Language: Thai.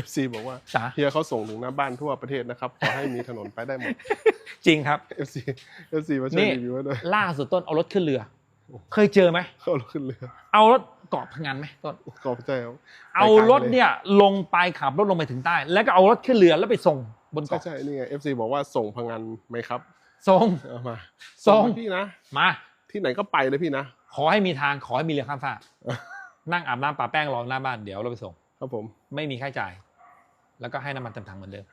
FC บอกว่า จ๋า เฮียเขาส่งถึงหน้าบ้านทั่วประเทศนะครับขอให้มีถนนไปได้หมด จริงครับ FC มาช่วยรีวิวด้วย ล่าสุดต้นเอารถขึ้นเรือ เคยเจอไหม เข้ารถขึ้นเรือ เอารถเกาะพะงันไหมต้น ขอบใจครับ เอารถเนี่ยลงไปขับรถลงไปถึงใต้ แล้วก็เอารถขึ้นเรือแล้วไปส่งบน ใช่ เกาะ ใช่นี่ไง FC บอกว่าส่งพังงานไหมครับ ส่ง เอามา ส่ง มาพี่นะ มา ที่ไหนก็ไปเลยพี่นะ ขอให้มีทางขอให้มีเรือข้ามฟากนั่งอาบน้ำปะแป้งรอหน้าบ้านเดี๋ยวเราไปส่ง ครับผม ไม่มีค่าใช้จ่าย แล้วก็ให้น้ำมันเต็มถังเหมือนเดิม